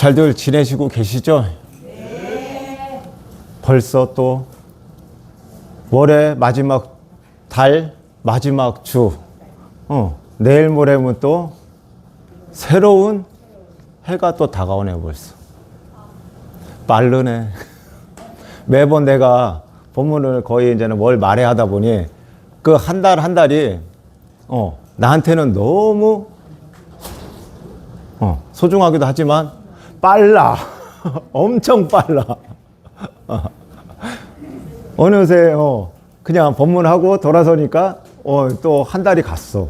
잘들 지내시고 계시죠? 네. 벌써 또 월의 마지막 달, 마지막 주. 내일 모레면 또 새로운 해가 또 다가오네 벌써. 빠르네. 매번 내가 본문을 거의 이제는 월 말에 하다 보니 그 한 달 한 달이 나한테는 너무 소중하기도 하지만 빨라. 엄청 빨라. 어느새 그냥 법문하고 돌아서니까 또 한 달이 갔어.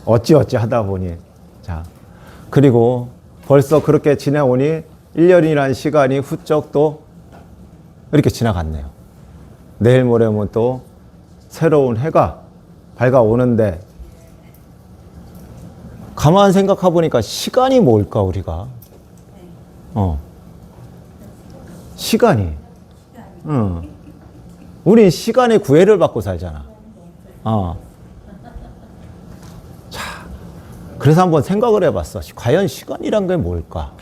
어찌어찌 하다 보니. 자, 그리고 벌써 그렇게 지내오니 1년이라는 시간이 훌쩍 또 이렇게 지나갔네요. 내일 모레면 또 새로운 해가 밝아오는데 가만 생각해 보니까 시간이 뭘까 우리가? 시간이. 우린 시간의 구애를 받고 살잖아. 자, 그래서 한번 생각을 해봤어. 과연 시간이란 게 뭘까?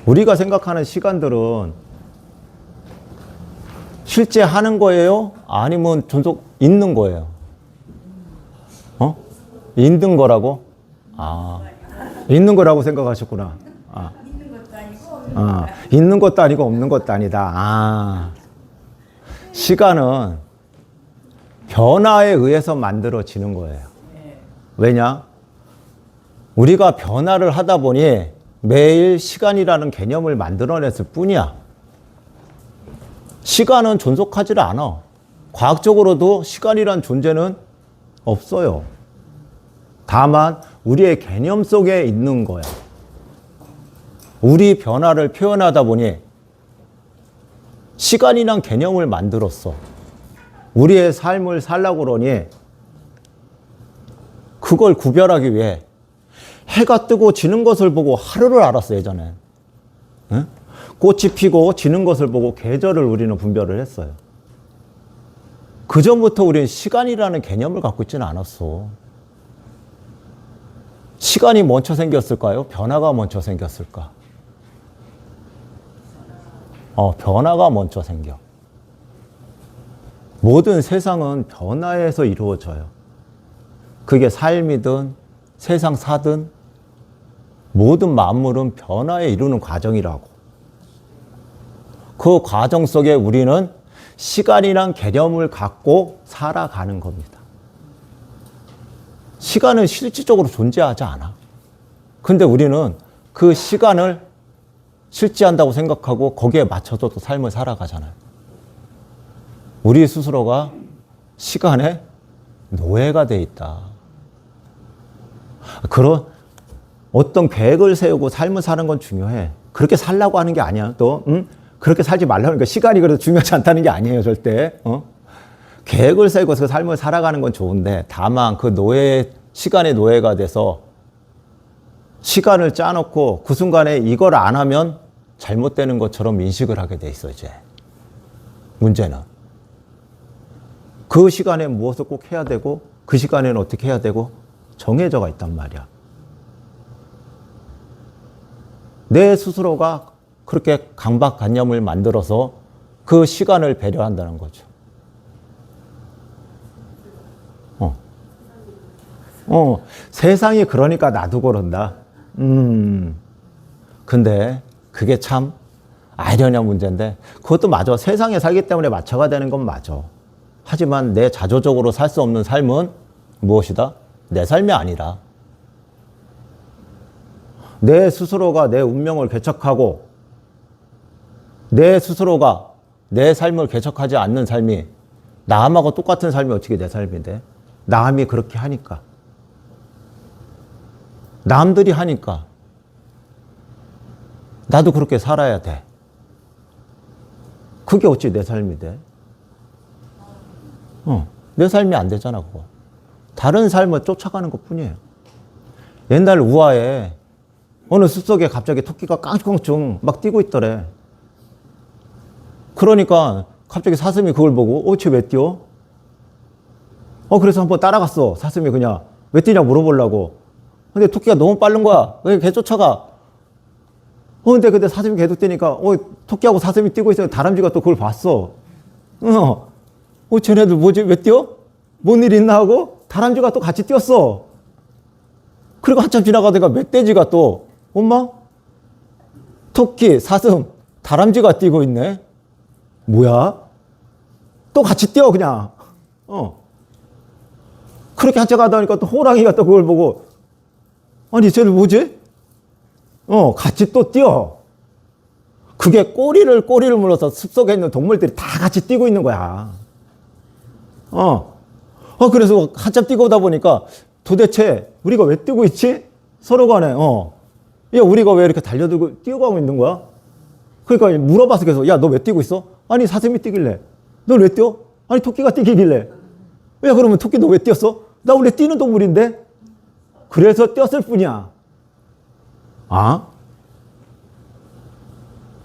우리가 생각하는 시간들은 실제 하는 거예요? 아니면 존속 있는 거예요? 있는 거라고? 있는 거라고 생각하셨구나. 있는 것도 아니고 없는 것도 아니다. 시간은 변화에 의해서 만들어지는 거예요. 왜냐? 우리가 변화를 하다 보니 매일 시간이라는 개념을 만들어냈을 뿐이야. 시간은 존속하지를 않아. 과학적으로도 시간이란 존재는 없어요. 다만 우리의 개념 속에 있는 거야. 우리 변화를 표현하다 보니 시간이란 개념을 만들었어. 우리의 삶을 살라고 그러니 그걸 구별하기 위해 해가 뜨고 지는 것을 보고 하루를 알았어, 예전에. 응? 꽃이 피고 지는 것을 보고 계절을 우리는 분별을 했어요. 그전부터 우리는 시간이라는 개념을 갖고 있지는 않았어. 시간이 먼저 생겼을까요? 변화가 먼저 생겼을까? 변화가 먼저 생겨. 모든 세상은 변화에서 이루어져요. 그게 삶이든 세상 사든 모든 만물은 변화에 이루는 과정이라고. 그 과정 속에 우리는 시간이란 개념을 갖고 살아가는 겁니다. 시간은 실질적으로 존재하지 않아. 근데 우리는 그 시간을 실제한다고 생각하고 거기에 맞춰서 또 삶을 살아가잖아요. 우리 스스로가 시간의 노예가 돼 있다. 그런 어떤 계획을 세우고 삶을 사는 건 중요해. 그렇게 살라고 하는 게 아니야. 또 그렇게 살지 말라는 거. 시간이 그래도 중요하지 않다는 게 아니에요, 절대. 계획을 세우고 그 삶을 살아가는 건 좋은데 다만 그 시간의 노예가 돼서 시간을 짜놓고 그 순간에 이걸 안 하면 잘못되는 것처럼 인식을 하게 돼 있어, 이제. 문제는. 그 시간에 무엇을 꼭 해야 되고 그 시간에는 어떻게 해야 되고 정해져가 있단 말이야. 내 스스로가 그렇게 강박관념을 만들어서 그 시간을 배려한다는 거죠. 세상이 그러니까 나도 그런다. 근데 그게 참 아이러니한 문제인데 그것도 맞아. 세상에 살기 때문에 맞춰가 되는 건 맞아. 하지만 내 자조적으로 살 수 없는 삶은 무엇이다? 내 삶이 아니라 내 스스로가 내 운명을 개척하고 내 스스로가 내 삶을 개척하지 않는 삶이 남하고 똑같은 삶이 어떻게 내 삶인데? 남이 그렇게 하니까. 남들이 하니까 나도 그렇게 살아야 돼. 그게 어찌 내 삶이 돼? 내 삶이 안 되잖아, 그거. 다른 삶을 쫓아가는 것 뿐이에요. 옛날 우화에 어느 숲속에 갑자기 토끼가 깡충깡충 막 뛰고 있더래. 그러니까 갑자기 사슴이 그걸 보고 쟤 왜 뛰어? 그래서 한번 따라갔어. 사슴이 그냥 왜 뛰냐고 물어보려고. 근데 토끼가 너무 빠른 거야. 왜 걔 쫓아가? 근데 사슴이 계속 뛰니까, 토끼하고 사슴이 뛰고 있으니까 다람쥐가 또 그걸 봤어. 쟤네들 뭐지? 왜 뛰어? 뭔 일 있나 하고 다람쥐가 또 같이 뛰었어. 그리고 한참 지나가다가 멧돼지가 또, 엄마? 토끼, 사슴, 다람쥐가 뛰고 있네? 뭐야? 또 같이 뛰어, 그냥. 그렇게 한참 가다 보니까 또 호랑이가 또 그걸 보고, 아니, 쟤들 뭐지? 같이 또 뛰어. 그게 꼬리를 물어서 숲속에 있는 동물들이 다 같이 뛰고 있는 거야. 그래서 한참 뛰고 오다 보니까 도대체 우리가 왜 뛰고 있지? 서로 간에, 야, 우리가 왜 이렇게 달려들고 뛰어가고 있는 거야? 그러니까 물어봐서 계속, 야, 너 왜 뛰고 있어? 아니, 사슴이 뛰길래. 넌 왜 뛰어? 아니, 토끼가 뛰길래. 야, 그러면 토끼 너 왜 뛰었어? 나 원래 뛰는 동물인데? 그래서 뛰었을 뿐이야.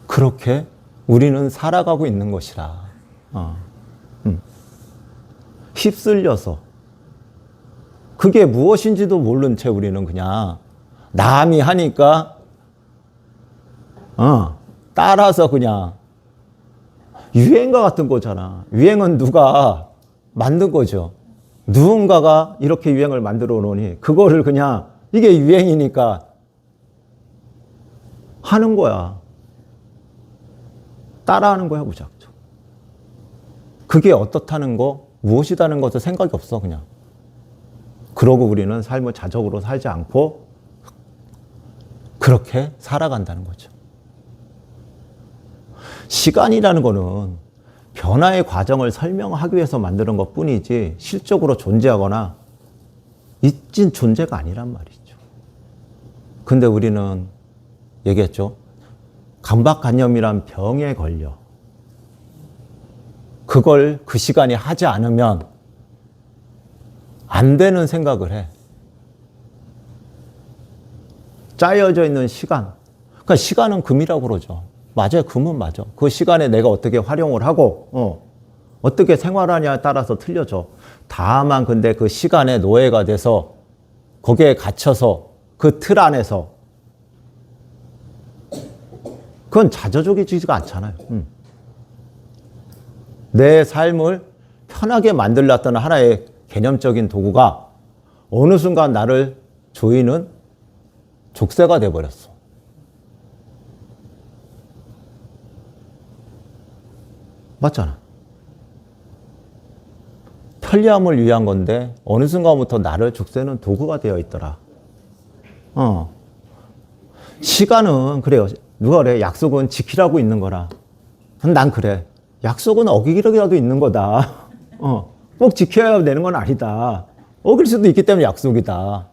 그렇게 우리는 살아가고 있는 것이라. 휩쓸려서. 그게 무엇인지도 모른 채 우리는 그냥 남이 하니까 따라서 그냥 유행과 같은 거잖아. 유행은 누가 만든 거죠. 누군가가 이렇게 유행을 만들어 놓으니 그거를 그냥 이게 유행이니까 하는 거야. 따라하는 거야, 무작정. 그게 어떻다는 거, 무엇이다는 것을 생각이 없어, 그냥. 그러고 우리는 삶을 자적으로 살지 않고 그렇게 살아간다는 거죠. 시간이라는 거는 변화의 과정을 설명하기 위해서 만드는 것 뿐이지 실적으로 존재하거나 있진 존재가 아니란 말이죠. 근데 우리는 얘기했죠. 강박관념이란 병에 걸려. 그걸 그 시간에 하지 않으면 안 되는 생각을 해. 짜여져 있는 시간. 그러니까 시간은 금이라고 그러죠. 맞아요. 금은 맞아. 그 시간에 내가 어떻게 활용을 하고, 어떻게 생활하냐에 따라서 틀려져. 다만 근데 그 시간에 노예가 돼서 거기에 갇혀서 그 틀 안에서 그건 자조적이지가 않잖아요. 내 삶을 편하게 만들었던 하나의 개념적인 도구가 어느 순간 나를 조이는 족쇄가 돼버렸어. 맞잖아. 편리함을 위한 건데 어느 순간부터 나를 족쇄는 도구가 되어 있더라. 시간은 그래요. 누가 그래? 약속은 지키라고 있는 거라. 난 그래. 약속은 어기기라도 있는 거다. 꼭 지켜야 되는 건 아니다. 어길 수도 있기 때문에 약속이다.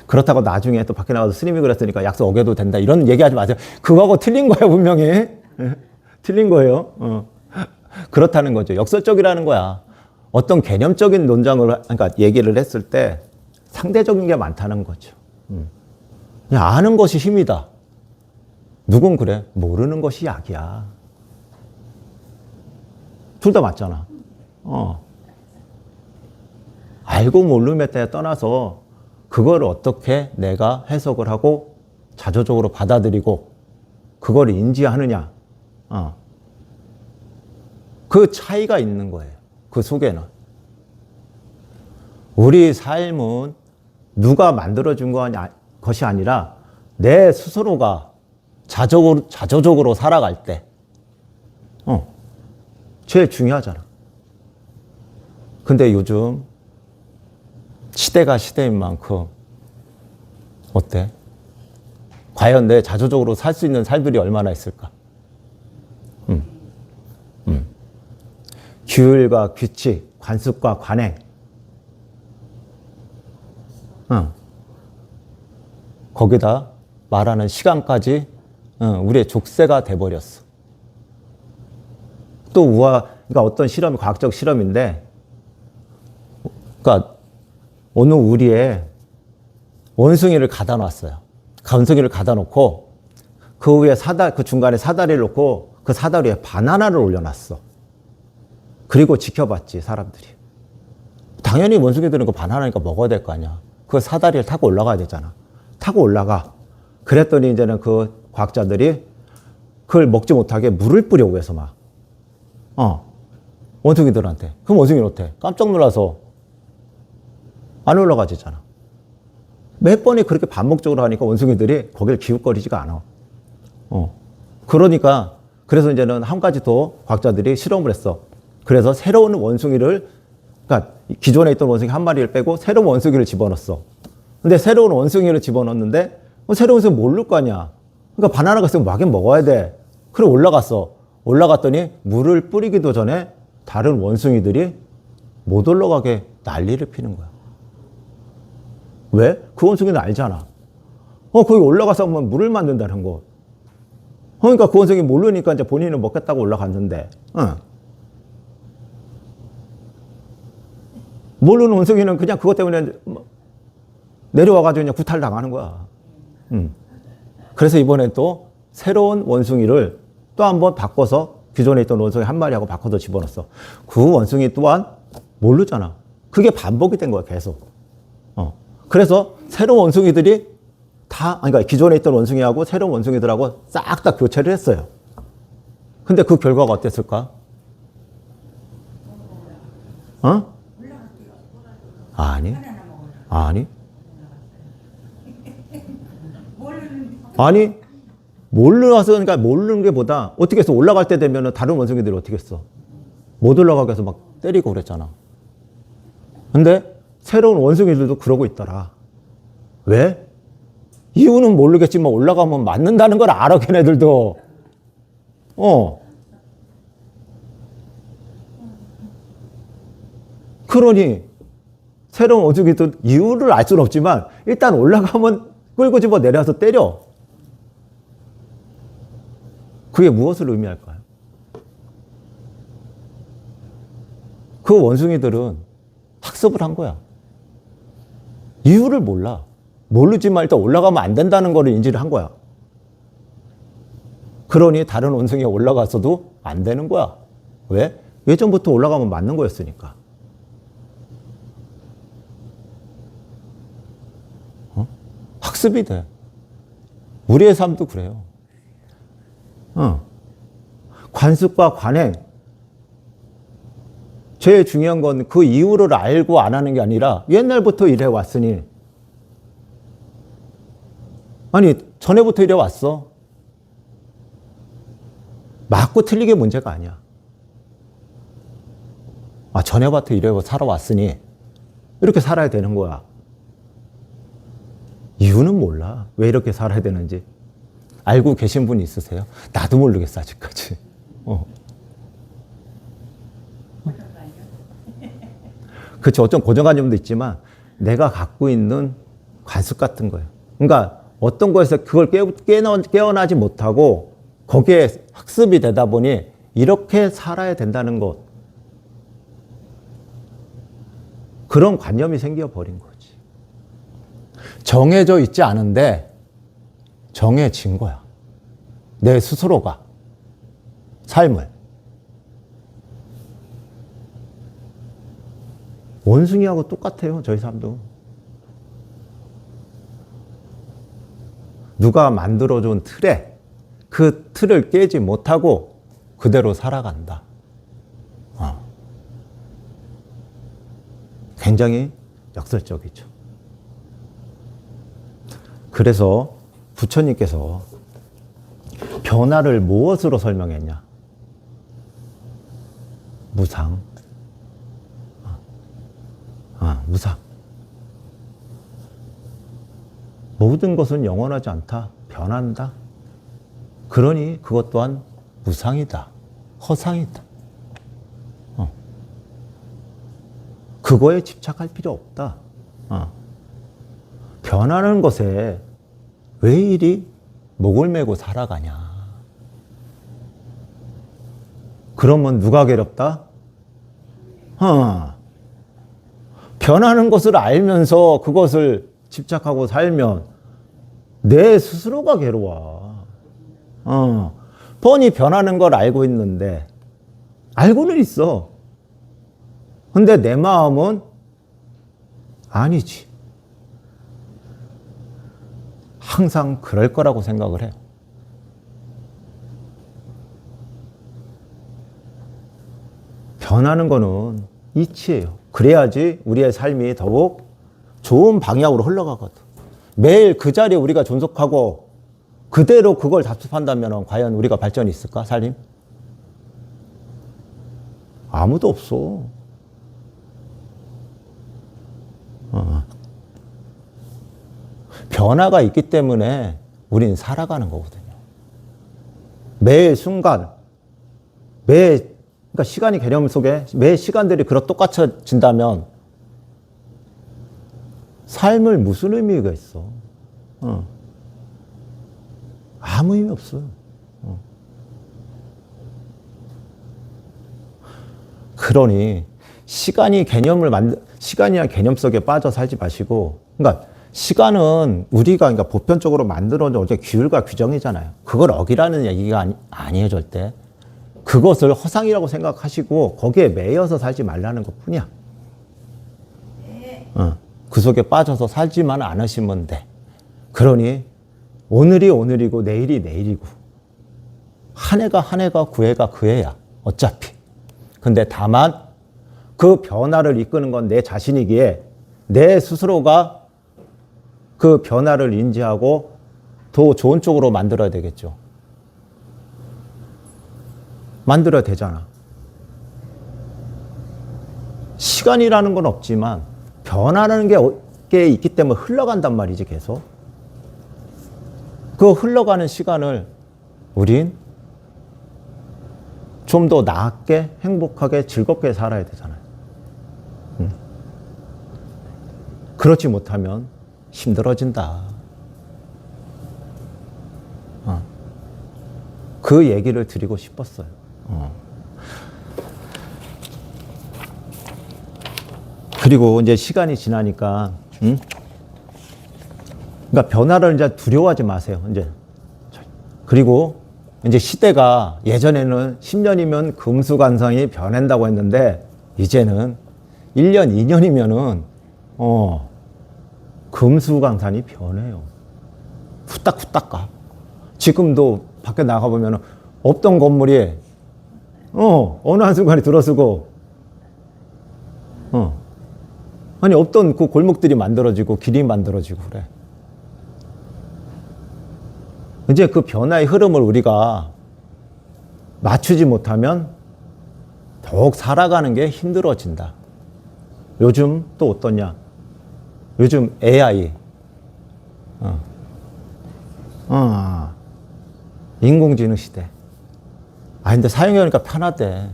그렇다고 나중에 또 밖에 나가서 스님이 그랬으니까 약속 어겨도 된다. 이런 얘기하지 마세요. 그거하고 틀린 거예요, 분명히. 틀린 거예요. 그렇다는 거죠. 역설적이라는 거야. 어떤 개념적인 논장을, 그러니까 얘기를 했을 때 상대적인 게 많다는 거죠. 그냥 아는 것이 힘이다. 누군 그래? 모르는 것이 약이야. 둘 다 맞잖아. 알고 모름에 떠나서 그걸 어떻게 내가 해석을 하고 자조적으로 받아들이고 그걸 인지하느냐. 그 차이가 있는 거예요. 그 속에는. 우리 삶은 누가 만들어준 것이 아니라 내 스스로가 자조적으로 살아갈 때, 제일 중요하잖아. 근데 요즘 시대가 시대인 만큼, 어때? 과연 내 자조적으로 살 수 있는 삶들이 얼마나 있을까? 규율과 규칙, 관습과 관행. 거기다 말하는 시간까지 우리의 족쇄가 돼버렸어. 또 그러니까 어떤 실험이 과학적 실험인데, 그러니까 어느 우리에 원숭이를 가다 놨어요. 원숭이를 가다 놓고 그 위에 그 중간에 사다리를 놓고 그 사다리 위에 바나나를 올려놨어. 그리고 지켜봤지, 사람들이. 당연히 원숭이들은 그 바나나니까 먹어야 될 거 아니야. 그 사다리를 타고 올라가야 되잖아. 타고 올라가. 그랬더니 이제는 그 과학자들이 그걸 먹지 못하게 물을 뿌려고 해서 막, 원숭이들한테. 그럼 원숭이는 어때? 깜짝 놀라서 안 올라가지잖아. 몇 번이 그렇게 반복적으로 하니까 원숭이들이 거기를 기웃거리지가 않아. 그러니까, 그래서 이제는 한 가지 더 과학자들이 실험을 했어. 그래서 새로운 원숭이를, 그러니까 기존에 있던 원숭이 한 마리를 빼고 새로운 원숭이를 집어넣었어. 근데 새로운 원숭이를 집어넣었는데, 새로운 원숭이 모를 거 아니야. 그러니까 바나나가 있으면 막연 먹어야 돼. 그래 올라갔어. 올라갔더니 물을 뿌리기도 전에 다른 원숭이들이 못 올라가게 난리를 피는 거야. 왜? 그 원숭이는 알잖아. 거기 올라가서 하면 물을 만든다는 거. 그러니까 그 원숭이 모르니까 이제 본인은 먹겠다고 올라갔는데, 모르는 원숭이는 그냥 그것 때문에 내려와가지고 그냥 구탈당하는 거야. 그래서 이번엔 또 새로운 원숭이를 또 한 번 바꿔서 기존에 있던 원숭이 한 마리하고 바꿔서 집어넣었어. 그 원숭이 또한 모르잖아. 그게 반복이 된 거야, 계속. 그래서 새로운 원숭이들이 그러니까 기존에 있던 원숭이하고 새로운 원숭이들하고 싹 다 교체를 했어요. 근데 그 결과가 어땠을까? 아니, 몰라서, 그러니까 모르는 게 보다 어떻게 해서 올라갈 때 되면 다른 원숭이들이 어떻게 했어? 못 올라가게 해서 막 때리고 그랬잖아. 근데 새로운 원숭이들도 그러고 있더라. 왜? 이유는 모르겠지만 올라가면 맞는다는 걸 알아, 걔네들도. 그러니 새로운 원숭이도 이유를 알 수는 없지만 일단 올라가면 끌고 집어 내려서 때려. 그게 무엇을 의미할까요? 그 원숭이들은 학습을 한 거야. 이유를 몰라. 모르지만 일단 올라가면 안 된다는 거를 인지를 한 거야. 그러니 다른 원숭이가 올라갔어도 안 되는 거야. 왜? 예전부터 올라가면 맞는 거였으니까. 학습이 돼. 우리의 삶도 그래요. 관습과 관행. 제일 중요한 건 그 이유를 알고 안 하는 게 아니라 옛날부터 이래 왔으니. 아니, 전에부터 이래 왔어. 맞고 틀리게 문제가 아니야. 전에부터 이래 살아왔으니 이렇게 살아야 되는 거야. 이유는 몰라. 왜 이렇게 살아야 되는지. 알고 계신 분 있으세요? 나도 모르겠어, 아직까지. 그렇죠. 어떤 고정관념도 있지만 내가 갖고 있는 관습 같은 거예요. 그러니까 어떤 거에서 그걸 깨어나지 못하고 거기에 학습이 되다 보니 이렇게 살아야 된다는 것. 그런 관념이 생겨버린 거지. 정해져 있지 않은데 정해진 거야. 내 스스로가. 삶을. 원숭이하고 똑같아요. 저희 삶도. 누가 만들어준 틀에 그 틀을 깨지 못하고 그대로 살아간다. 굉장히 역설적이죠. 그래서 부처님께서 변화를 무엇으로 설명했냐? 무상. 무상. 모든 것은 영원하지 않다. 변한다. 그러니 그것 또한 무상이다. 허상이다. 그거에 집착할 필요 없다. 변하는 것에 왜 이리 목을 메고 살아가냐. 그러면 누가 괴롭다? 변하는 것을 알면서 그것을 집착하고 살면 내 스스로가 괴로워. 뻔히 변하는 걸 알고 있는데, 알고는 있어. 근데 내 마음은 아니지. 항상 그럴 거라고 생각을 해요. 변하는 거는 이치예요. 그래야지 우리의 삶이 더욱 좋은 방향으로 흘러가거든. 매일 그 자리에 우리가 존속하고 그대로 그걸 답습한다면 과연 우리가 발전이 있을까? 삶? 아무도 없어. 변화가 있기 때문에 우리는 살아가는 거거든요. 매 순간, 그러니까 시간이 개념 속에 매 시간들이 그렇게 똑같아진다면 삶을 무슨 의미가 있어? 아무 의미 없어요. 그러니 시간이란 개념 속에 빠져 살지 마시고, 그러니까 시간은 우리가 그러니까 보편적으로 만들어진 어제 규율과 규정이잖아요. 그걸 어기라는 얘기가 아니에요, 절대. 그것을 허상이라고 생각하시고 거기에 매여서 살지 말라는 것뿐이야. 그 속에 빠져서 살지만 않으시면 돼. 그러니 오늘이 오늘이고 내일이 내일이고 한 해가 한 해가 그 해가 그 해야 어차피. 근데 다만 그 변화를 이끄는 건 내 자신이기에 내 스스로가 그 변화를 인지하고 더 좋은 쪽으로 만들어야 되겠죠. 만들어야 되잖아. 시간이라는 건 없지만 변화라는 게 있기 때문에 흘러간단 말이지, 계속. 그 흘러가는 시간을 우린 좀 더 나았게, 행복하게, 즐겁게 살아야 되잖아요. 그렇지 못하면 힘들어진다. 그 얘기를 드리고 싶었어요. 그리고 이제 시간이 지나니까, 그러니까 변화를 이제 두려워하지 마세요. 이제. 그리고 이제 시대가 예전에는 10년이면 금수관상이 변한다고 했는데 이제는 1년, 2년이면은 금수강산이 변해요. 후딱후딱 가. 지금도 밖에 나가보면 없던 건물이 어느 한순간에 들어서고 아니 없던 그 골목들이 만들어지고 길이 만들어지고 그래. 이제 그 변화의 흐름을 우리가 맞추지 못하면 더욱 살아가는 게 힘들어진다. 요즘 또 어떠냐? 요즘 AI, 인공지능 시대. 근데 사용해보니까 편하대.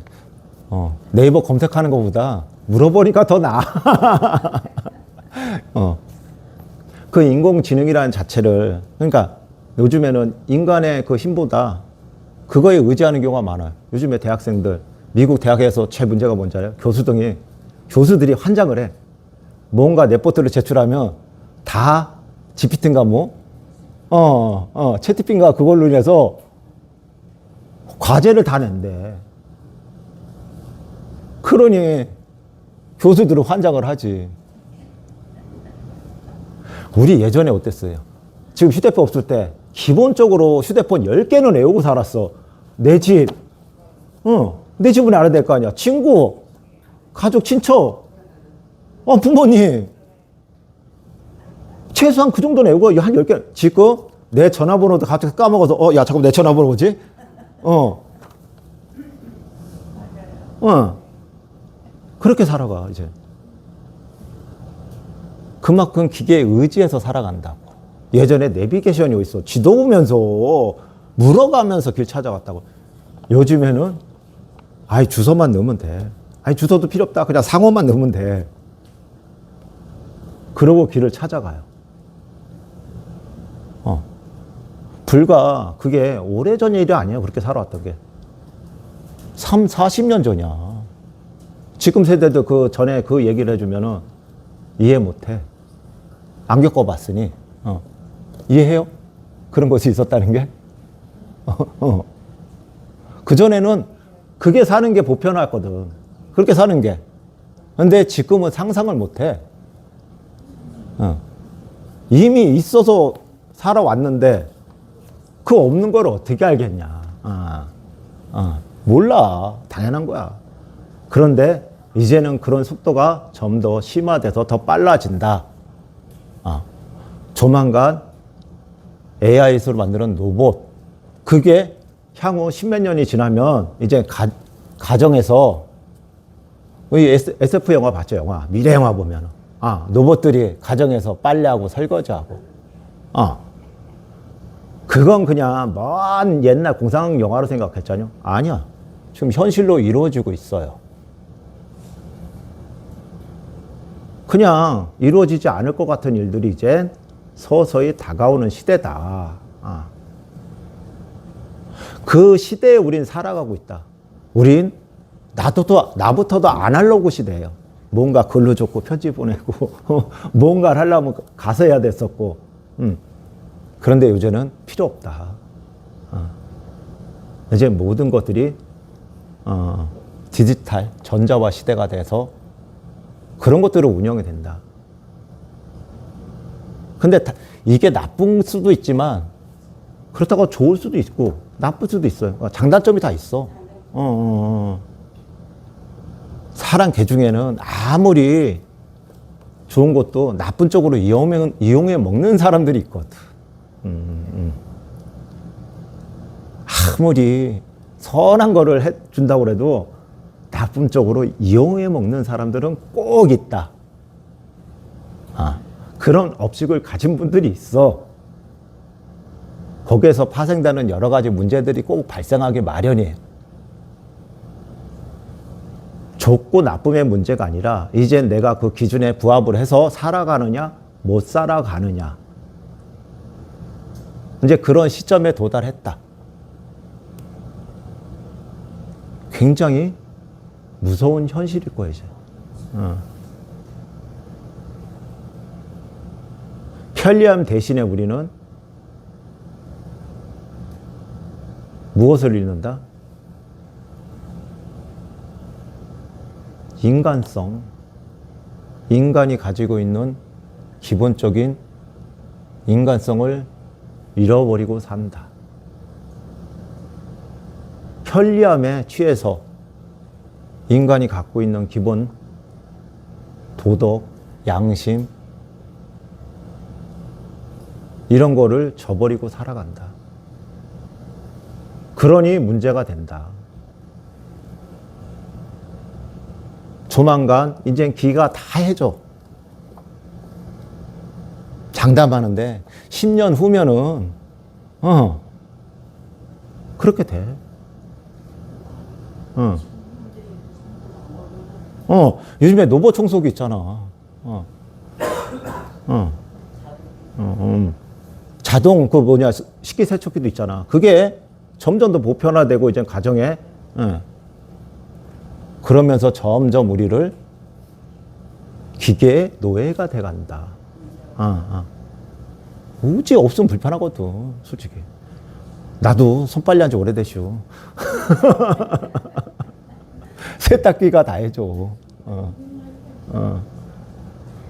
네이버 검색하는 것보다 물어보니까 더 나아. 그 인공지능이라는 자체를, 그러니까 요즘에는 인간의 그 힘보다 그거에 의지하는 경우가 많아요. 요즘에 대학생들, 미국 대학에서 제일 문제가 뭔지 알아요? 교수들이 환장을 해. 뭔가 레포트를 제출하면 다 GPT인가 채티핀가 그걸로 인해서 과제를 다 낸대. 그러니 교수들은 환장을 하지. 우리 예전에 어땠어요? 지금 휴대폰 없을 때 기본적으로 휴대폰 10개는 외우고 살았어. 내 집, 내 집은 알아야 될 거 아니야. 친구, 가족, 친척, 부모님. 최소한 그 정도는 외우고 한 10개. 지금 내 전화번호도 갑자기 까먹어서 야 잠깐만 내 전화번호 뭐지? 그렇게 살아가 이제. 그만큼 기계에 의지해서 살아간다고. 예전에 내비게이션이 어딨어. 지도 보면서 물어가면서 길 찾아갔다고. 요즘에는 주소만 넣으면 돼. 주소도 필요 없다. 그냥 상호만 넣으면 돼. 그러고 길을 찾아가요. 불과 그게 오래전 일이 아니에요. 그렇게 살아왔던 게. 40년 전이야. 지금 세대도 그 전에 그 얘기를 해주면은 이해 못 해. 안 겪어봤으니. 이해해요? 그런 것이 있었다는 게? 그전에는 그게 사는 게 보편화였거든. 그렇게 사는 게. 근데 지금은 상상을 못 해. 이미 있어서 살아왔는데 그 없는 걸 어떻게 알겠냐. 몰라. 당연한 거야. 그런데 이제는 그런 속도가 좀 더 심화돼서 더 빨라진다. 조만간 AI로 만드는 로봇, 그게 향후 10몇 년이 지나면 이제 가정에서 우리 SF 영화 봤죠? 영화 미래 영화 보면 로봇들이 가정에서 빨래하고 설거지하고 그건 그냥 먼 옛날 공상 영화로 생각했잖아요. 아니야, 지금 현실로 이루어지고 있어요. 그냥 이루어지지 않을 것 같은 일들이 이제 서서히 다가오는 시대다. 그 시대에 우린 살아가고 있다. 우린 나부터도 아날로그 시대예요. 뭔가 글로 적고 편지 보내고 뭔가를 하려면 가서 해야 됐었고 그런데 요새는 필요 없다. 이제 모든 것들이 디지털 전자화 시대가 돼서 그런 것들을 운영이 된다. 근데 이게 나쁜 수도 있지만 그렇다고 좋을 수도 있고 나쁠 수도 있어요. 장단점이 다 있어. 사람 개 중에는 아무리 좋은 것도 나쁜 쪽으로 이용해 먹는 사람들이 있거든. 아무리 선한 거를 해준다고 해도 나쁜 쪽으로 이용해 먹는 사람들은 꼭 있다. 그런 업식을 가진 분들이 있어. 거기에서 파생되는 여러 가지 문제들이 꼭 발생하기 마련이에요. 좋고 나쁨의 문제가 아니라 이제 내가 그 기준에 부합을 해서 살아가느냐 못 살아가느냐, 이제 그런 시점에 도달했다. 굉장히 무서운 현실일 거예요, 이제. 편리함 대신에 우리는 무엇을 잃는다? 인간성. 인간이 가지고 있는 기본적인 인간성을 잃어버리고 산다. 편리함에 취해서 인간이 갖고 있는 기본 도덕, 양심, 이런 거를 저버리고 살아간다. 그러니 문제가 된다. 조만간 이제 기가 다 해줘. 장담하는데 10년 후면은 그렇게 돼. 요즘에 로봇 청소기 있잖아. 자동 식기세척기도 있잖아. 그게 점점 더 보편화되고 이제 가정에 그러면서 점점 우리를 기계의 노예가 돼간다. 우지 없으면 불편하거든, 솔직히. 나도 손빨래 한 지 오래되슈. 세탁기가 다 해줘.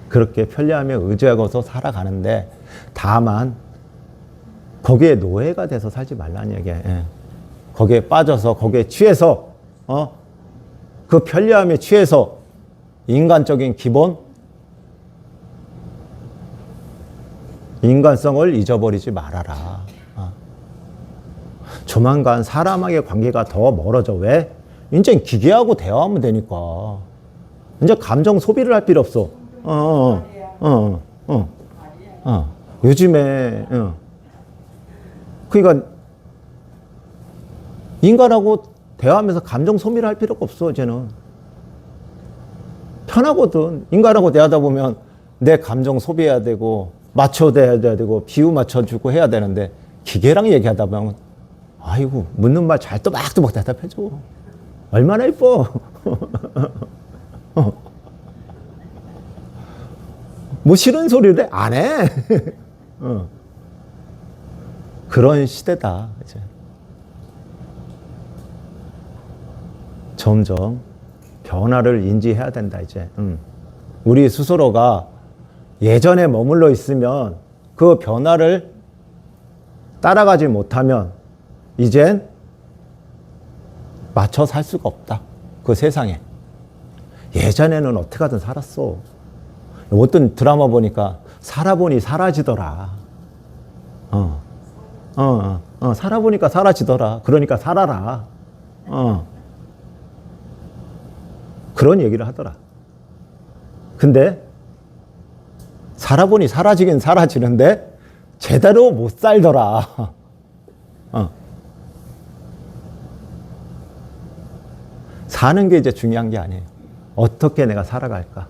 그렇게 편리함에 의지하고서 살아가는데, 다만 거기에 노예가 돼서 살지 말라는 얘기야. 거기에 빠져서 거기에 취해서 그 편리함에 취해서 인간적인 기본 인간성을 잊어버리지 말아라. 조만간 사람하고의 관계가 더 멀어져. 왜? 이제 기계하고 대화하면 되니까. 이제 감정 소비를 할 필요 없어. 요즘에 그러니까 인간하고 대화하면서 감정 소비를 할 필요가 없어. 이제는 편하거든. 인간하고 대화하다 보면 내 감정 소비해야 되고 맞춰야 되고 비유 맞춰주고 해야 되는데, 기계랑 얘기하다 보면 아이고 묻는 말 잘 또박또박 대답해줘. 얼마나 예뻐. 뭐 싫은 소리를 안 해. 그런 시대다 이제. 점점 변화를 인지해야 된다 이제. 우리 스스로가 예전에 머물러 있으면 그 변화를 따라가지 못하면 이젠 맞춰 살 수가 없다, 그 세상에. 예전에는 어떻게 하든 살았어. 어떤 드라마 보니까 살아보니 사라지더라. 살아보니까 사라지더라. 그러니까 살아라. 그런 얘기를 하더라. 근데 살아보니 사라지긴 사라지는데 제대로 못 살더라. 사는 게 이제 중요한 게 아니에요. 어떻게 내가 살아갈까?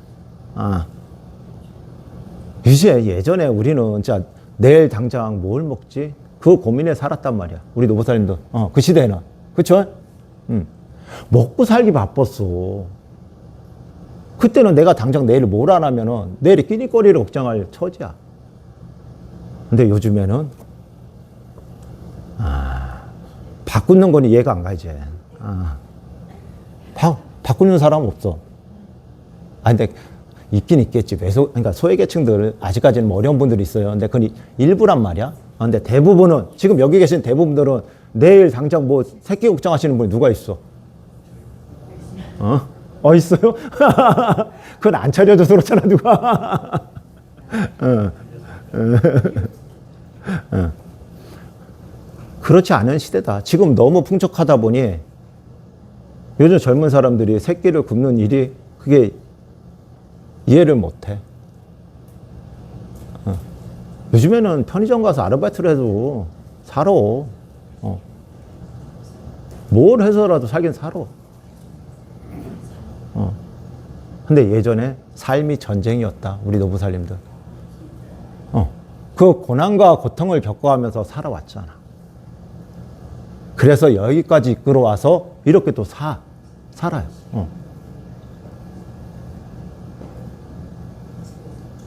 이제 예전에 우리는 진짜 내일 당장 뭘 먹지? 그 고민에 살았단 말이야. 우리 노보살님도. 그 시대에는. 그쵸? 먹고 살기 바빴어. 그때는 내가 당장 내일 뭘 안 하면은 내일이 끼니거리를 걱정할 처지야. 근데 요즘에는, 바꾸는 건 이해가 안 가지. 바꾸는 사람 없어. 근데 있긴 있겠지. 그러니까 소외계층들, 아직까지는 뭐 어려운 분들이 있어요. 근데 그건 일부란 말이야. 근데 대부분은, 지금 여기 계신 대부분들은 내일 당장 뭐 새끼 걱정하시는 분이 누가 있어? 있어요? 그건 안 차려줘서 그렇잖아, 누가. 그렇지 않은 시대다. 지금 너무 풍족하다 보니 요즘 젊은 사람들이 새끼를 굶는 일이 그게 이해를 못해. 요즘에는 편의점 가서 아르바이트를 해도 살아. 뭘 해서라도 살긴 살아. 근데 예전에 삶이 전쟁이었다. 우리 노부살님들. 그 고난과 고통을 겪어가면서 살아왔잖아. 그래서 여기까지 이끌어와서 이렇게 또 살아요.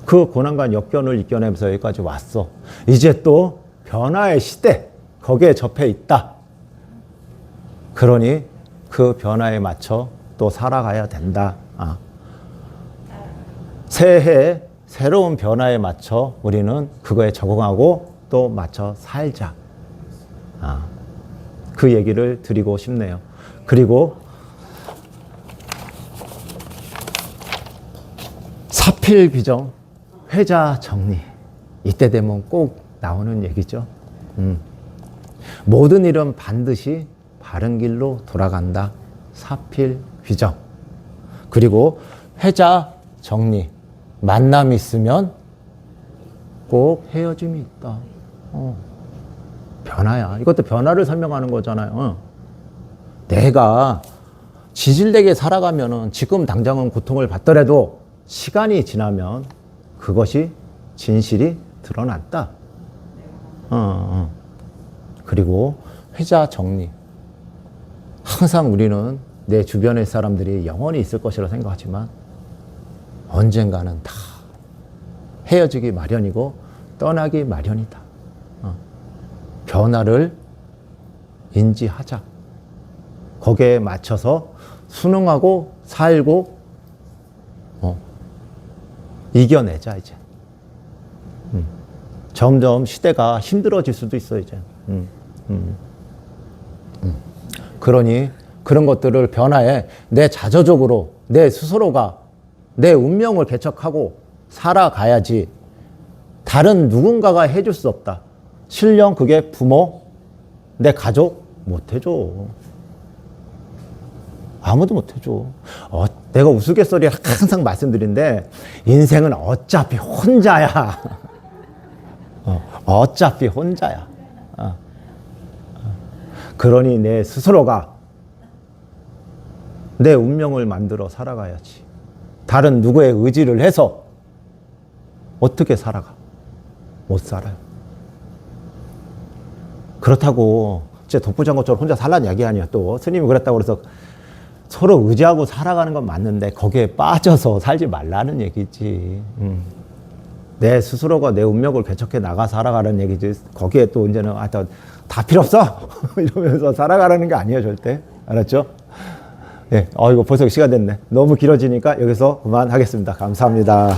그 고난과 역경을 이겨내면서 여기까지 왔어. 이제 또 변화의 시대, 거기에 접해 있다. 그러니 그 변화에 맞춰 또 살아가야 된다. 새해 새로운 변화에 맞춰 우리는 그거에 적응하고 또 맞춰 살자. 그 얘기를 드리고 싶네요. 그리고 사필귀정, 회자 정리. 이때 되면 꼭 나오는 얘기죠. 모든 일은 반드시 바른 길로 돌아간다. 사필귀정. 그리고 회자 정리. 만남이 있으면 꼭 헤어짐이 있다. 변화야. 이것도 변화를 설명하는 거잖아요. 내가 지질되게 살아가면은 지금 당장은 고통을 받더라도 시간이 지나면 그것이 진실이 드러났다. 그리고 회자 정리. 항상 우리는 내 주변의 사람들이 영원히 있을 것이라 생각하지만 언젠가는 다 헤어지기 마련이고 떠나기 마련이다. 변화를 인지하자. 거기에 맞춰서 순응하고 살고 이겨내자 이제. 점점 시대가 힘들어질 수도 있어 이제. 그러니 그런 것들을 변화에 내 자조적으로 내 스스로가 내 운명을 개척하고 살아가야지. 다른 누군가가 해줄 수 없다. 실령 그게 부모, 내 가족 못 해줘. 아무도 못 해줘. 내가 우스갯소리 항상 말씀드리는데 인생은 어차피 혼자야. 어차피 혼자야. 그러니 내 스스로가 내 운명을 만들어 살아가야지. 다른 누구의 의지를 해서 어떻게 살아가? 못 살아요. 그렇다고 제 독부자인 것처럼 혼자 살라는 이야기 아니야. 또 스님이 그랬다고 그래서 서로 의지하고 살아가는 건 맞는데 거기에 빠져서 살지 말라는 얘기지. 내 스스로가 내 운명을 개척해 나가 살아가라는 얘기지. 거기에 또 이제는 다 필요 없어 이러면서 살아가라는 게 아니에요 절대. 알았죠? 예, 이거 벌써 시간 됐네. 너무 길어지니까 여기서 그만하겠습니다. 감사합니다.